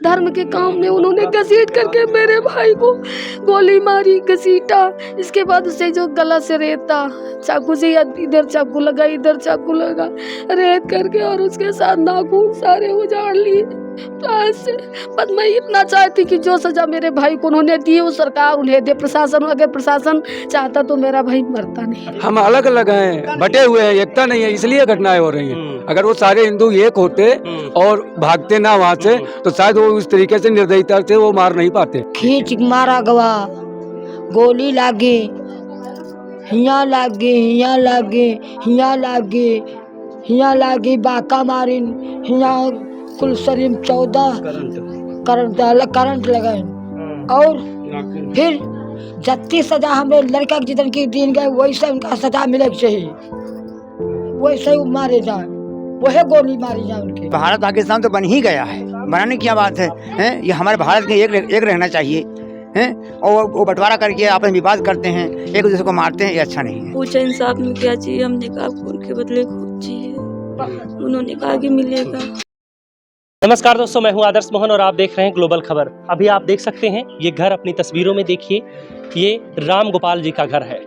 धर्म के काम में उन्होंने घसीट करके मेरे भाई को गोली मारी, घसीटा। इसके बाद उसे जो गला से रेता चाकू से, इधर चाकू लगा, इधर चाकू लगा, रेत करके और उसके साथ नाखून सारे उजाड़ लिए। तो ऐसे बस मैं इतना चाहती कि जो सजा मेरे भाई को उन्होंने दी वो सरकार उन्हें दे, प्रशासन, अगर प्रशासन चाहता तो मेरा भाई मरता नहीं। हम अलग अलग हैं, बटे हुए हैं, एकता नहीं है, इसलिए घटनाएं हो रही हैं। अगर वो सारे हिंदू एक होते और भागते ना वहाँ से तो शायद वो उस तरीके से निर्दयता से वो मार नहीं पाते। खींच मारा गवा, गोली लागे, हिया लागे, हिया लागे, हिया लागे, हिया लागे, बाका मारिन, हिया कुल शरीर 14 करंट लगाए। और फिर जत्ती सजा हमें लड़का जितन की दिन गए वैसे उनका सजा मिले चाहिए, वैसे ही मारे जाए, वही गोली मारी जाए उनके। भारत पाकिस्तान तो बन ही गया है, बनाने की क्या बात है? ये हमारे भारत के एक रहना चाहिए हैं, और वो बंटवारा करके आपस में विवाद करते हैं, एक दूसरे को मारते हैं, ये अच्छा नहीं है। पूछा इंसाफ में क्या चाहिए, हमने कहा खून के बदले खून चाहिए, उन्होंने कहा कि मिलेगा। नमस्कार दोस्तों, मैं हूं आदर्श मोहन और आप देख रहे हैं ग्लोबल खबर। अभी आप देख सकते हैं ये घर अपनी तस्वीरों में देखिए, ये राम गोपाल जी का घर है।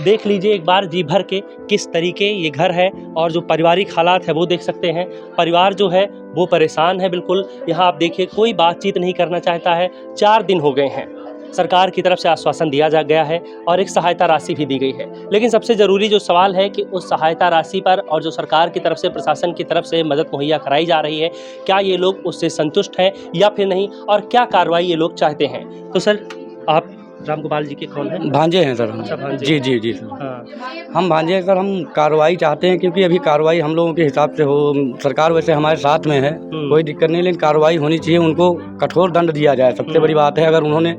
देख लीजिए एक बार जी भर के किस तरीके ये घर है और जो पारिवारिक हालात है वो देख सकते हैं। परिवार जो है वो परेशान है बिल्कुल। यहाँ आप देखिए कोई बातचीत नहीं करना चाहता है। 4 दिन हो गए हैं, सरकार की तरफ से आश्वासन दिया जा गया है और एक सहायता राशि भी दी गई है, लेकिन सबसे ज़रूरी जो सवाल है कि उस सहायता राशि पर और जो सरकार की तरफ से, प्रशासन की तरफ से मदद मुहैया कराई जा रही है, क्या ये लोग उससे संतुष्ट हैं या फिर नहीं, और क्या कार्रवाई ये लोग चाहते हैं। तो सर, आप राम गोपाल जी के कौन हैं? भांजे हैं सर हम। अच्छा, भांजे। जी जी जी सर। हाँ। हम भांजे हैं सर। हम कार्रवाई चाहते हैं क्योंकि अभी कार्रवाई हम लोगों के हिसाब से हो, सरकार वैसे हमारे साथ में है, कोई दिक्कत नहीं, लेकिन कार्रवाई होनी चाहिए, उनको कठोर दंड दिया जाए। सबसे बड़ी बात है, अगर उन्होंने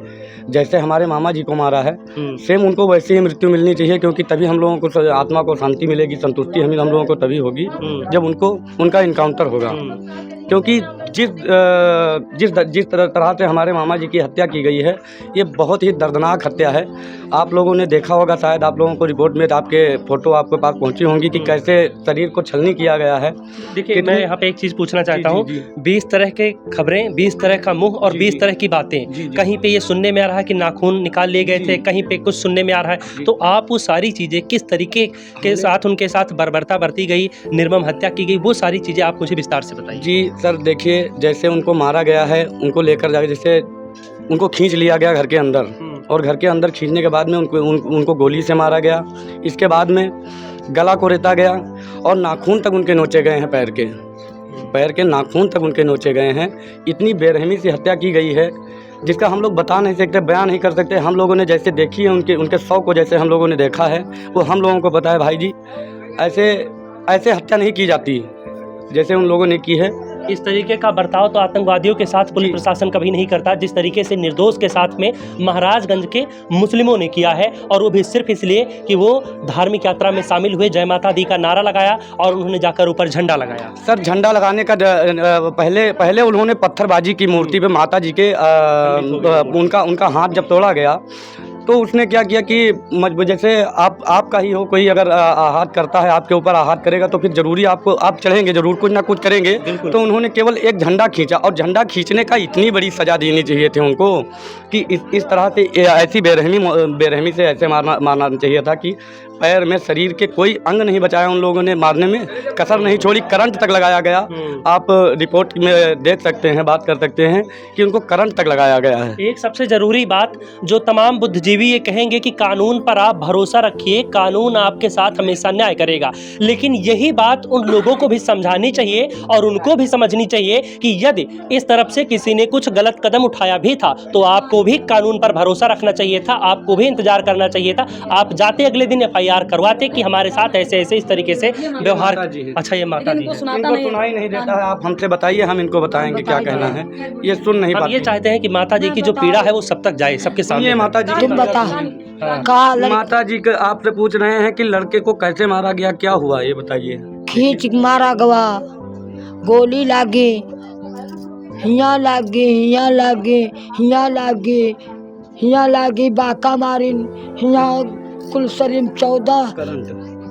जैसे हमारे मामा जी को मारा है सेम उनको वैसे ही मृत्यु मिलनी चाहिए, क्योंकि तभी हम लोगों को आत्मा को शांति मिलेगी, संतुष्टि हम लोगों को तभी होगी जब उनका इनकाउंटर होगा। क्योंकि जिस तरह से हमारे मामा जी की हत्या की गई है, ये बहुत ही दर्दनाक हत्या है। आप लोगों ने देखा होगा, शायद आप लोगों को रिपोर्ट में आपके फ़ोटो आपके पास पहुंची होंगी कि कैसे शरीर को छलनी किया गया है। देखिए, मैं यहाँ पे एक चीज़ पूछना चाहता हूँ। 20 तरह के खबरें, 20 तरह का मुँह और 20 तरह की बातें। कहीं पे ये सुनने में आ रहा है कि नाखून निकाल लिए गए थे, कहीं पे कुछ सुनने में आ रहा है। तो आप वो सारी चीज़ें किस तरीके के साथ उनके साथ बर्बरता बरती गई, निर्मम हत्या की गई, वो सारी चीज़ें आप मुझे विस्तार से बताइए। जी सर, देखिए जैसे उनको मारा गया है, उनको लेकर जाके जैसे उनको खींच लिया गया घर के अंदर, और घर के अंदर खींचने के बाद में उनको गोली से मारा गया। इसके बाद में गला को रेता गया और नाखून तक उनके नोचे गए हैं, पैर के नाखून तक उनके नोचे गए हैं। इतनी बेरहमी से हत्या की गई है जिसका हम लोग बता नहीं सकते, बयान नहीं कर सकते। हम लोगों ने जैसे देखी है, उनके शव को जैसे हम लोगों ने देखा है, वो हम लोगों को पता है भाई जी, ऐसे हत्या नहीं की जाती जैसे उन लोगों ने की है। इस तरीके का बर्ताव तो आतंकवादियों के साथ पुलिस प्रशासन कभी नहीं करता, जिस तरीके से निर्दोष के साथ में महाराजगंज के मुस्लिमों ने किया है, और वो भी सिर्फ इसलिए कि वो धार्मिक यात्रा में शामिल हुए, जय माता दी का नारा लगाया और उन्होंने जाकर ऊपर झंडा लगाया। सर, झंडा लगाने का पहले उन्होंने पत्थरबाजी की मूर्ति पे माता जी के उनका हाथ जब तोड़ा गया तो उसने क्या किया कि जैसे आपका ही हो, कोई अगर आहत करता है, आपके ऊपर आहत करेगा तो फिर जरूरी आप चढ़ेंगे, जरूर कुछ ना कुछ करेंगे। तो उन्होंने केवल एक झंडा खींचा, और झंडा खींचने का इतनी बड़ी सज़ा देनी चाहिए थी उनको कि इस तरह से ऐसी बेरहमी से ऐसे मारना चाहिए था कि पैर में शरीर के कोई अंग नहीं बचाया उन लोगों ने, मारने में कसर नहीं छोड़ी, करंट तक लगाया गया। आप रिपोर्ट में देख सकते हैं, बात कर सकते हैं कि उनको करंट तक लगाया गया है। एक सबसे ज़रूरी बात जो तमाम बुद्धिजीवी ये कहेंगे कि कानून पर आप भरोसा रखिए, कानून आपके साथ हमेशा न्याय करेगा, लेकिन यही बात उन लोगों को भी समझानी चाहिए और उनको भी समझनी चाहिए कि यदि इस तरफ से किसी ने कुछ गलत कदम उठाया भी था तो आपको भी कानून पर भरोसा रखना चाहिए था, आपको भी इंतजार करना चाहिए था। आप जाते अगले दिन FIR करवाते कि हमारे साथ ऐसे इस तरीके से व्यवहार। अच्छा, ये माता जी इनको है। सुनाई नहीं देता है। आप हमसे बताइए, हम इनको बताएंगे क्या कहना है, ये सुन नहीं हम पाते। ये चाहते हैं कि माता जी की जो पीड़ा है वो सब तक जाए, सबके सामने। ये माता जी तुम बता माता जी आपसे पूछ रहे हैं कि लड़के को कैसे मारा गया, क्या हुआ, ये बताइए। खींच मारा गवा, गोली लागे, हिया लागे, हिया लागे, हिया लागे, हिया लागे, बाका मारिन, हिया कुल शरीर 14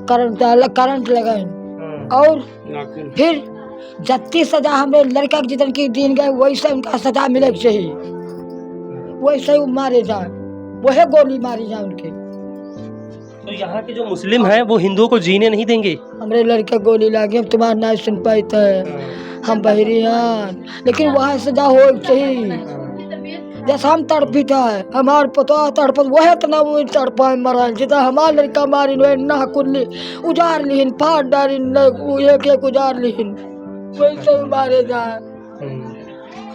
करंट लगाए। और फिर जत्ती सजा हमें लड़का के जितन की दिन गए वैसे उनका सजा मिले के चाहिए, वैसे ही मारे जाए, वही गोली मारी जाए उनके। तो यहाँ के जो मुस्लिम हैं वो हिंदुओं को जीने नहीं देंगे। हमरे लड़के गोली लागे, हम तुम्हारा नहीं सुन पाते हैं, हम बहरी हैं, लेकिन वहाँ सजा हो चाहिए। जैसा हम तड़पित है, हमार पता तड़पत वह इतना वो तड़पा मरल, जितना हमार लड़का मारी वह ना कुल्ली उजाड़ लिहिन, फाड़ डालिन, एक एक उजाड़ लिहिन, वैसे ही मारे जाए।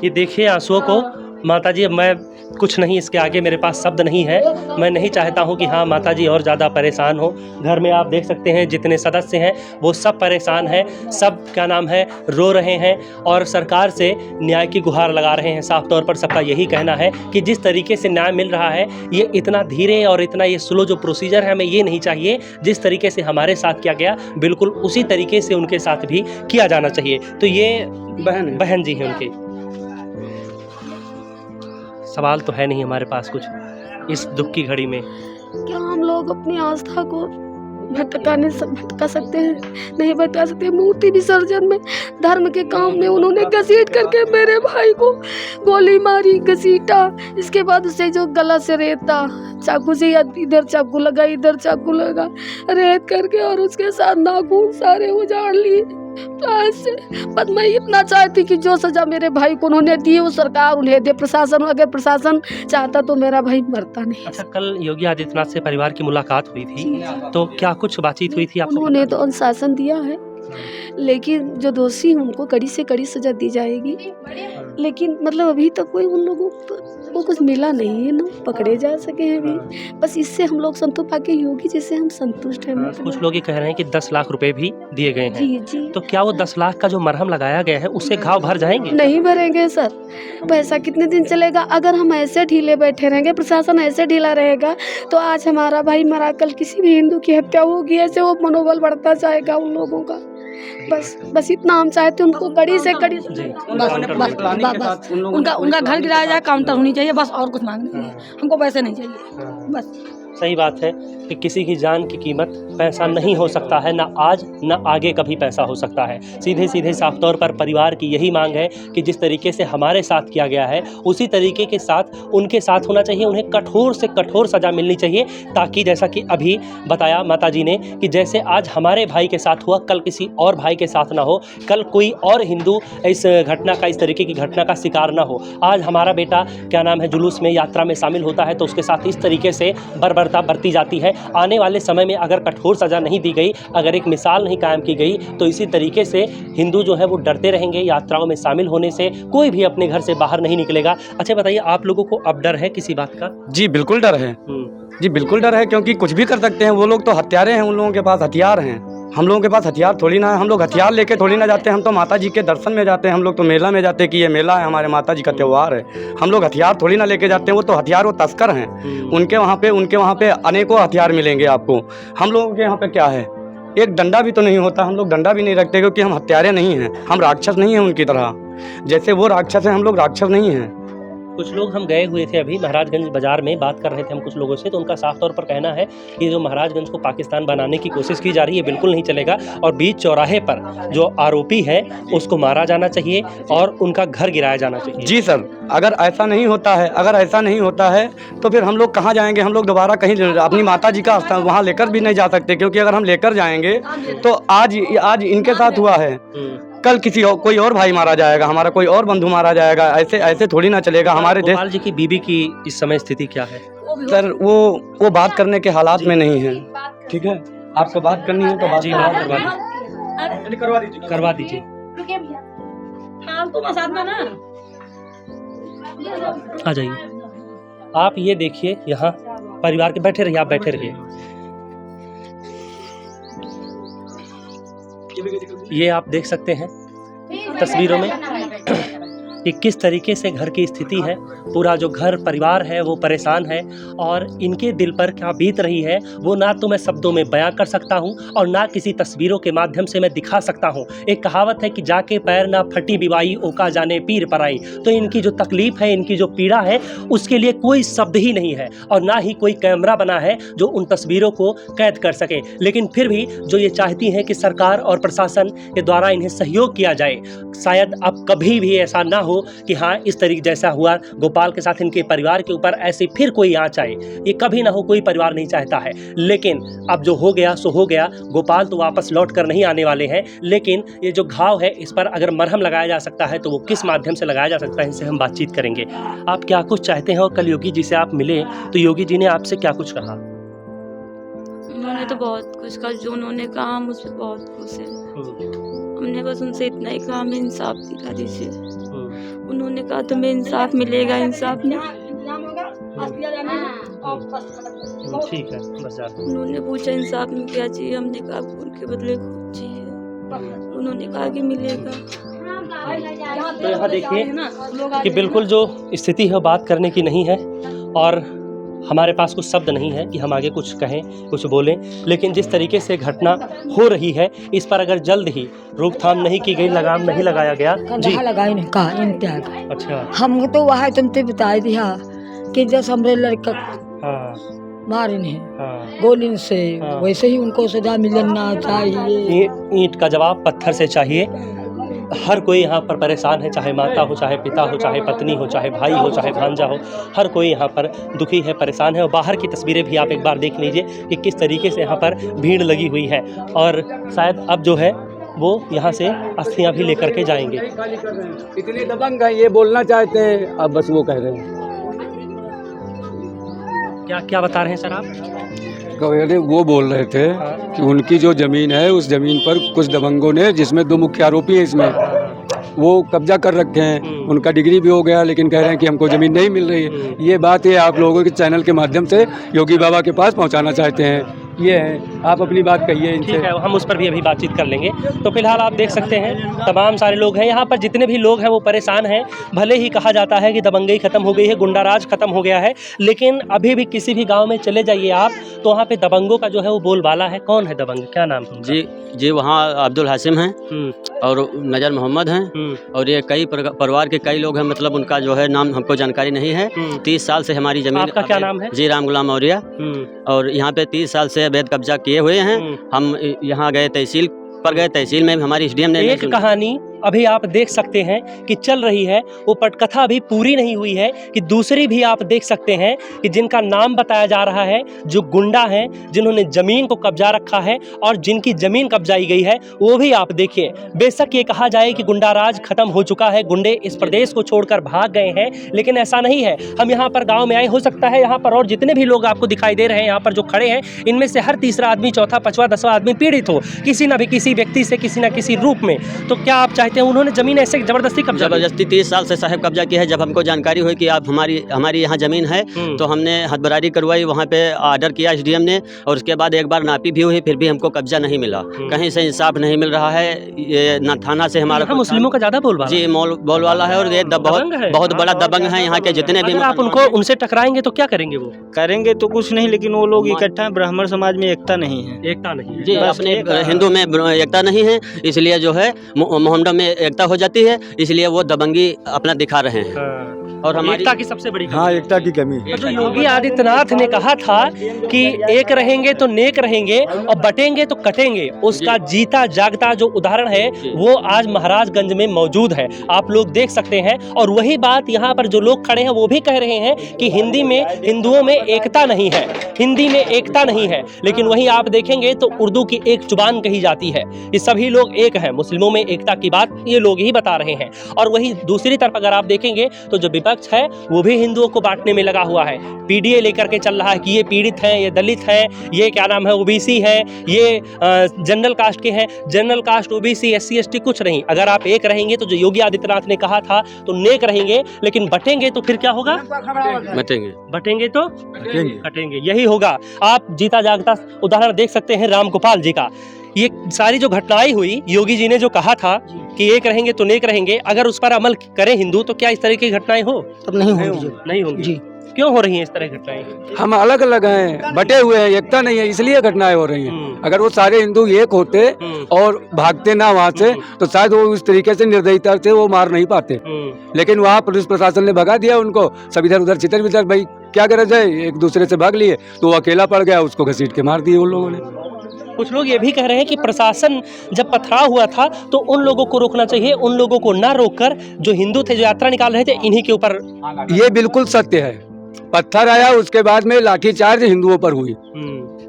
ये देखिए आंसुओं को। माताजी, अब मैं कुछ नहीं, इसके आगे मेरे पास शब्द नहीं है। मैं नहीं चाहता हूँ कि हाँ माताजी और ज़्यादा परेशान हो। घर में आप देख सकते हैं जितने सदस्य हैं वो सब परेशान हैं, सब क्या नाम है रो रहे हैं और सरकार से न्याय की गुहार लगा रहे हैं। साफ तौर पर सबका यही कहना है कि जिस तरीके से न्याय मिल रहा है ये इतना धीरे और इतना ये स्लो जो प्रोसीजर है हमें ये नहीं चाहिए। जिस तरीके से हमारे साथ किया गया बिल्कुल उसी तरीके से उनके साथ भी किया जाना चाहिए। तो ये बहन जी हैं उनके। सवाल तो है नहीं हमारे पास कुछ इस दुख की घड़ी में। क्या हम लोग अपनी आस्था को भटका सकते हैं? नहीं भटका सकते। मूर्ति विसर्जन में, धर्म के काम में उन्होंने घसीट करके मेरे भाई को गोली मारी, घसीटा। इसके बाद उसे जो गला से रेता, चाकू से इधर चाकू लगा, इधर चाकू लगा, रेत करके और उसके साथ नाखून सारे उजाड़ लिए। तो ऐसे बस मैं इतना चाहती कि जो सजा मेरे भाई को उन्होंने दी वो सरकार उन्हें दे, प्रशासन, अगर प्रशासन चाहता तो मेरा भाई मरता नहीं। अच्छा, कल योगी आदित्यनाथ से परिवार की मुलाकात हुई थी, तो क्या कुछ बातचीत हुई थी आपसे? उन्होंने तो अनुशासन दिया है, लेकिन जो दोषी हैं उनको कड़ी से कड़ी सजा दी जाएगी। लेकिन मतलब अभी तक कोई उन लोगों को कुछ मिला नहीं है ना, पकड़े जा सके हैं अभी। बस इससे हम लोग संतोष पाके योगी जिससे हम संतुष्ट हैं। कुछ लोग ये कह रहे हैं कि 10 लाख रुपए भी दिए गए हैं। जी जी। तो क्या वो 10 लाख का जो मरहम लगाया गया है उससे घाव भर जाएंगे? नहीं भरेंगे सर, पैसा कितने दिन चलेगा? अगर हम ऐसे ढीले बैठे रहेंगे, प्रशासन ऐसे ढीला रहेगा, तो आज हमारा भाई मरा, कल किसी भी हिंदू की हत्या होगी, ऐसे वो मनोबल बढ़ता जाएगा उन लोगों का। बस इतना हम चाहते हैं उनको कड़ी से कड़ी। बस उनका घर गिराया जाए, काउंटर होनी चाहिए, बस और कुछ मांग नहीं है, हमको पैसे नहीं चाहिए बस। सही बात है कि किसी की जान की कीमत पैसा नहीं हो सकता है, ना आज ना आगे कभी पैसा हो सकता है। सीधे सीधे साफ तौर पर परिवार की यही मांग है कि जिस तरीके से हमारे साथ किया गया है उसी तरीके के साथ उनके साथ होना चाहिए। उन्हें कठोर से कठोर सज़ा मिलनी चाहिए, ताकि जैसा कि अभी बताया माताजी ने कि जैसे आज हमारे भाई के साथ हुआ कल किसी और भाई के साथ ना हो, कल कोई और हिंदू इस घटना का, इस तरीके की घटना का शिकार ना हो। आज हमारा बेटा क्या नाम है जुलूस में, यात्रा में शामिल होता है तो उसके साथ इस तरीके से बरती जाती है। आने वाले समय में अगर कठोर सज़ा नहीं दी गई, अगर एक मिसाल नहीं कायम की गई, तो इसी तरीके से हिंदू जो है वो डरते रहेंगे यात्राओं में शामिल होने से। कोई भी अपने घर से बाहर नहीं निकलेगा। अच्छा बताइए, आप लोगों को अब डर है किसी बात का? जी बिल्कुल डर है, जी बिल्कुल डर है, क्योंकि कुछ भी कर सकते हैं वो लोग। तो हत्यारे हैं, उन लोगों के पास हथियार हैं। हम लोगों के पास हथियार थोड़ी ना है, हम लोग हथियार लेके थोड़ी ना जाते हैं। हम तो माता जी के दर्शन में जाते हैं, हम लोग तो मेला में जाते हैं कि ये मेला है, हमारे माता जी का त्यौहार है। हम लोग हथियार थोड़ी ना लेके जाते हैं। वो तो हथियार, वो तस्कर हैं। उनके वहाँ पे अनेकों हथियार मिलेंगे आपको। हम लोगों के यहाँ पे क्या है, एक डंडा भी तो नहीं होता। हम लोग डंडा भी नहीं रखते, क्योंकि हम हत्यारे नहीं हैं, हम राक्षस नहीं हैं उनकी तरह। जैसे वो राक्षस हैं, हम लोग राक्षस नहीं हैं। कुछ लोग, हम गए हुए थे अभी महाराजगंज बाज़ार में, बात कर रहे थे हम कुछ लोगों से, तो उनका साफ तौर पर कहना है कि जो महाराजगंज को पाकिस्तान बनाने की कोशिश की जा रही है बिल्कुल नहीं चलेगा, और बीच चौराहे पर जो आरोपी है उसको मारा जाना चाहिए और उनका घर गिराया जाना चाहिए। जी सर, अगर ऐसा नहीं होता है, तो फिर हम लोग कहाँ जाएंगे? हम लोग दोबारा कहीं अपनी माता जी का स्थान वहाँ लेकर भी नहीं जा सकते, क्योंकि अगर हम लेकर जाएंगे तो आज इनके साथ हुआ है, कल किसी और, कोई और भाई मारा जाएगा, हमारा कोई और बंधु मारा जाएगा। ऐसे थोड़ी ना चलेगा। हमारे देश गोपाल जी की बीबी की इस समय स्थिति क्या है? सर वो बात करने के हालात में नहीं है। ठीक है, आपको बात करनी है तो बात जी बात करवा दीजिए। आ जाइए आप, ये देखिए यहाँ परिवार के, बैठे रहिए आप, बैठे रहिए। ये आप देख सकते हैं तस्वीरों में कि किस तरीके से घर की स्थिति है। पूरा जो घर परिवार है वो परेशान है और इनके दिल पर क्या बीत रही है वो ना तो मैं शब्दों में बयां कर सकता हूं और ना किसी तस्वीरों के माध्यम से मैं दिखा सकता हूं। एक कहावत है कि जाके पैर ना फटी बिवाई ओका जाने पीर पर आई। तो इनकी जो तकलीफ़ है, इनकी जो पीड़ा है, उसके लिए कोई शब्द ही नहीं है और ना ही कोई कैमरा बना है जो उन तस्वीरों को कैद कर सके। लेकिन फिर भी जो ये चाहती हैं कि सरकार और प्रशासन के द्वारा इन्हें सहयोग किया जाए। शायद अब कभी भी ऐसा ना हो कि हाँ इस तरीके जैसा हुआ गोपाल के साथ इनके परिवार के ऊपर ऐसी फिर कोई आँच आए। ये कभी ना हो, कोई परिवार नहीं चाहता है। लेकिन अब जो हो गया सो हो गया। गोपाल तो वापस लौट कर नहीं आने वाले हैं, लेकिन ये जो घाव है इस पर अगर मरहम लगाया जा सकता है तो वो किस माध्यम से लगाया जा सकता है, इनसे हम बातचीत करेंगे। आप क्या कुछ चाहते हैं और कल योगी जी से आप मिले तो योगी जी ने आपसे क्या कुछ कहा? उन्होंने तो बहुत कुछ कहा, जो उन्होंने कहा हम उस पर बहुत खुश हैं। हमने बस उनसे इतना ही कहा, हमें इंसाफ दिखा दीजिए। उन्होंने कहा तुम्हें इंसाफ मिलेगा, इंसाफ नहीं। ठीक है, बस जाते हैं। उन्होंने पूछा इंसाफ में क्या चाहिए, हमने कहा खून के बदले खून चाहिए। उन्होंने कहा कि मिलेगा। तो यहाँ देखिए कि बिल्कुल जो स्थिति है बात करने की नहीं है और हमारे पास कुछ शब्द नहीं है कि हम आगे कुछ कहें, कुछ बोलें। लेकिन जिस तरीके से घटना हो रही है इस पर अगर जल्द ही रोकथाम नहीं की गई, लगाम नहीं लगाया गया जी। कहाँ लगाई नहीं कहा इंतजार। अच्छा। हम तो वहाँ तुमसे बताई दिया कि जैसे हमरे लड़का हाँ मारे हैं हाँ। गोली से, हाँ। वैसे ही उनको सजा मिलना चाहिए। ईंट का जवाब पत्थर से चाहिए। हर कोई यहाँ पर परेशान है, चाहे माता हो, चाहे पिता हो, चाहे पत्नी हो, चाहे भाई हो, चाहे भांजा हो। हर कोई यहाँ पर दुखी है, परेशान है। और बाहर की तस्वीरें भी आप एक बार देख लीजिए कि किस तरीके से यहाँ पर भीड़ लगी हुई है। और शायद अब जो है वो यहाँ से अस्थियाँ भी लेकर के जाएंगे। इतने दबंग है, ये बोलना चाहते हैं, अब बस वो कह रहे हैं। क्या क्या बता रहे हैं सर आप? वो बोल रहे थे कि उनकी जो ज़मीन है उस ज़मीन पर कुछ दबंगों ने, जिसमें 2 मुख्य आरोपी हैं इसमें, वो कब्जा कर रखे हैं। उनका डिग्री भी हो गया लेकिन कह रहे हैं कि हमको ज़मीन नहीं मिल रही है। ये बात ये आप लोगों के चैनल के माध्यम से योगी बाबा के पास पहुंचाना चाहते हैं। ये है, आप अपनी बात कहिए इनसे। ठीक है, हम उस पर भी अभी बातचीत कर लेंगे। तो फिलहाल आप देख सकते हैं तमाम सारे लोग हैं यहाँ पर, जितने भी लोग हैं वो परेशान हैं। भले ही कहा जाता है कि दबंगई ख़त्म हो गई है, गुंडाराज ख़त्म हो गया है, लेकिन अभी भी किसी भी गांव में चले जाइए आप तो वहाँ पे दबंगों का जो है वो बोलबाला है। कौन है दबंग, क्या नाम है? जी वहाँ अब्दुल हाशिम हैं और नज़र मोहम्मद हैं और ये कई परिवार के कई लोग हैं। मतलब उनका जो है नाम हमको जानकारी नहीं है। 30 साल से हमारी ज़मीन। आपका क्या नाम है? जी राम गुलाम मौर्य। और यहाँ पे 30 साल से अवैध कब्जा किए हुए हैं। हम यहाँ गए, तहसील पर गए, तहसील में हमारी एसडीएम ने एक कहानी अभी आप देख सकते हैं कि चल रही है, वो पटकथा अभी पूरी नहीं हुई है कि दूसरी भी आप देख सकते हैं कि जिनका नाम बताया जा रहा है, जो गुंडा हैं, जिन्होंने ज़मीन को कब्जा रखा है और जिनकी ज़मीन कब्जाई गई है वो भी आप देखिए। बेशक ये कहा जाए कि गुंडाराज खत्म हो चुका है, गुंडे इस प्रदेश को छोड़कर भाग गए हैं, लेकिन ऐसा नहीं है। हम यहाँ पर गाँव में आए, हो सकता है यहाँ पर और जितने भी लोग आपको दिखाई दे रहे हैं यहाँ पर जो खड़े हैं, इनमें से हर तीसरा आदमी, चौथा, पाँचवा, 10वां आदमी पीड़ित हो किसी न भी किसी व्यक्ति से, किसी न किसी रूप में। तो क्या आप चाहते हैं उन्होंने ज़मीन ऐसे ज़बरदस्ती कब्जा? ज़बरदस्ती 30 साल से साहब कब्जा किया है। जब हमको जानकारी हुई कि आप हमारी यहाँ ज़मीन है तो हमने हदबरारी करवाई, वहाँ पे ऑर्डर किया एसडीएम ने और उसके बाद एक बार नापी भी हुई, फिर भी हमको कब्जा नहीं मिला। कहीं से इंसाफ नहीं मिल रहा है। ये ना थाना से हमारा मुस्लिमों का ज़्यादा बोलबाला जी बोलबाला है और ये बहुत बड़ा दबंग है। यहाँ के जितने भी आप उनसे टकराएंगे तो क्या करेंगे? वो करेंगे तो कुछ नहीं, लेकिन वो लोग इकट्ठा हैं। ब्राह्मण समाज में एकता नहीं है। एकता नहीं जी, अपने हिंदू में एकता नहीं है, इसलिए जो है मोहम्मद में एकता हो जाती है, इसलिए वो दबंगी अपना दिखा रहे हैं। और हमारी एकता की सबसे बड़ी हाँ, एकता की कमी। जो योगी आदित्यनाथ ने कहा था कि एक रहेंगे तो नेक रहेंगे और बटेंगे तो कटेंगे, उसका जीता जागता जो उदाहरण है वो आज महाराजगंज में मौजूद है, आप लोग देख सकते हैं। और वही बात यहाँ पर जो लोग खड़े हैं वो भी कह रहे हैं कि हिंदुओं में एकता नहीं है, हिंदी में एकता नहीं है। लेकिन वहीं आप देखेंगे तो उर्दू की एक जुबान कही जाती है, ये सभी लोग एक हैं। मुस्लिमों में एकता की बात ये लोग ही बता रहे हैं। और वहीं दूसरी तरफ अगर आप देखेंगे तो जो विपक्ष है वो भी हिंदुओं को बांटने में लगा हुआ है, पीडीए लेकर के चल रहा है कि ये पीड़ित हैं, ये दलित हैं, ये क्या नाम है ओबीसी है, ये जनरल कास्ट के हैं। General caste, OBC, SC, ST कुछ नहीं। अगर आप एक रहेंगे तो जो योगी आदित्यनाथ ने कहा था तो नेक रहेंगे, लेकिन बटेंगे तो फिर क्या होगा? बटेंगे तो कटेंगे, यही होगा। आप जीता जागता उदाहरण देख सकते हैं राम गोपाल जी का। ये सारी जो घटनाएं हुई, योगी जी ने जो कहा था कि एक रहेंगे तो नेक रहेंगे, अगर उस पर अमल करें हिंदू तो क्या इस तरह की घटनाएं हो? तब नहीं होगी नहीं होंगी जी। क्यों हो रही हैं इस तरह की घटनाएं? हम अलग अलग हैं, बटे हुए हैं, एकता नहीं है, इसलिए घटनाएं हो रही हैं। अगर वो सारे हिंदू एक होते और भागते ना वहाँ से तो शायद वो उस तरीके से निर्दयता से वो मार नहीं पाते। लेकिन वहाँ पुलिस प्रशासन ने भगा दिया उनको, सब इधर उधर चितर वितर, भाई क्या गरज है, एक दूसरे से भाग लिए तो वो अकेला पड़ गया, उसको घसीट के मार दिए उन लोगों ने। कुछ लोग ये भी कह रहे हैं कि प्रशासन जब पथराव हुआ था तो उन लोगों को रोकना चाहिए, उन लोगों को ना रोककर जो हिंदू थे, जो यात्रा निकाल रहे थे, इन्हीं के ऊपर। ये बिल्कुल सत्य है। पत्थर आया, उसके बाद में लाठीचार्ज हिंदुओं पर हुई,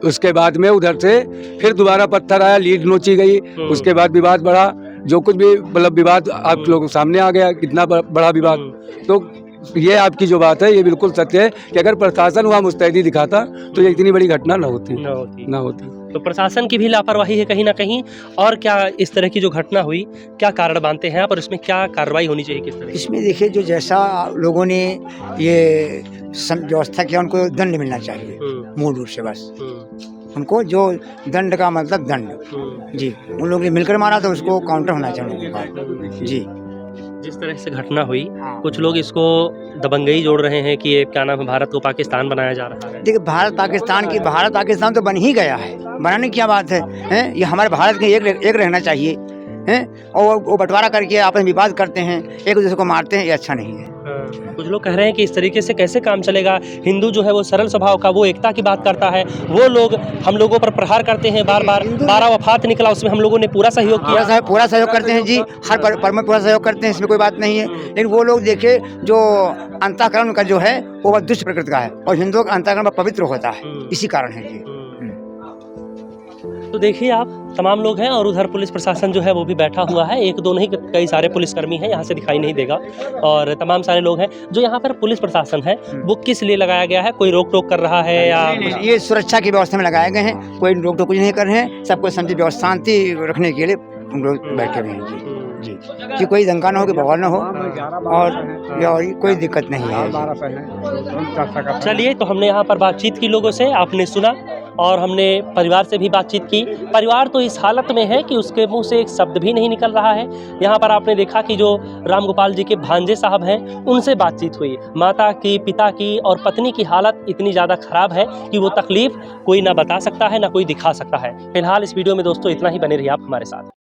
उसके बाद में उधर से फिर दोबारा पत्थर आया, लीड नोची गई, उसके बाद विवाद बढ़ा, जो कुछ भी मतलब विवाद आप लोगों के सामने आ गया, कितना बड़ा विवाद। तो ये आपकी जो बात है ये बिल्कुल सत्य है कि अगर प्रशासन वहाँ मुस्तैदी दिखाता तो ये इतनी बड़ी घटना न होती। तो प्रशासन की भी लापरवाही है कहीं ना कहीं। और क्या इस तरह की जो घटना हुई, क्या कारण मानते हैं आप, और इसमें क्या कार्रवाई होनी चाहिए, किस तरह? इसमें देखिए, जो जैसा लोगों ने ये व्यवस्था किया उनको दंड मिलना चाहिए, मूल रूप से बस उनको जो दंड का मतलब दंड जी, उन लोगों ने मिलकर मारा तो उसको काउंटर होना चाहिए जी। जिस तरह से घटना हुई, कुछ लोग इसको दबंगई जोड़ रहे हैं कि ये क्या नाम है, भारत को पाकिस्तान बनाया जा रहा है। देखिए, भारत पाकिस्तान तो बन ही गया है, बनाने की क्या बात है, हैं? ये हमारे भारत के एक रहना चाहिए, हैं? और वो बंटवारा करके आपस में विवाद करते हैं, एक दूसरे को मारते हैं, ये अच्छा नहीं है। कुछ लोग कह रहे हैं कि इस तरीके से कैसे काम चलेगा, हिंदू जो है वो सरल स्वभाव का, वो एकता की बात करता है, वो लोग हम लोगों पर प्रहार करते हैं बार बार। 12 वफात निकला, उसमें हम लोगों ने पूरा सहयोग किया, पूरा सहयोग करते हैं जी, हर पर में पूरा सहयोग करते हैं, इसमें कोई बात नहीं है। लेकिन वो लोग देखे जो अंतःकरण का जो है वो दुष्ट प्रकृति का है, और हिंदुओं का अंतःकरण पवित्र होता है, इसी कारण है जी। तो देखिए आप, तमाम लोग हैं और उधर पुलिस प्रशासन जो है वो भी बैठा हुआ है, एक दो नहीं कई सारे पुलिसकर्मी हैं, यहाँ से दिखाई नहीं देगा, और तमाम सारे लोग हैं। जो यहाँ पर पुलिस प्रशासन है वो किस लिए लगाया गया है, कोई रोक टोक कर रहा है या? ये सुरक्षा की व्यवस्था में लगाए गए हैं, कोई रोक टोक कुछ नहीं कर रहे हैं, सबको समझे व्यवस्था शांति रखने के लिए हम लोग बैठे हुए हैं जी, कि कोई दंगा ना हो, कि बवाल ना हो, और कोई दिक्कत नहीं है। चलिए, तो हमने यहाँ पर बातचीत की लोगों से, आपने सुना, और हमने परिवार से भी बातचीत की। परिवार तो इस हालत में है कि उसके मुंह से एक शब्द भी नहीं निकल रहा है। यहाँ पर आपने देखा कि जो राम गोपाल जी के भांजे साहब हैं, उनसे बातचीत हुई। माता की, पिता की और पत्नी की हालत इतनी ज़्यादा ख़राब है कि वो तकलीफ़ कोई ना बता सकता है, ना कोई दिखा सकता है। फिलहाल इस वीडियो में दोस्तों इतना ही, बने रहिए आप हमारे साथ।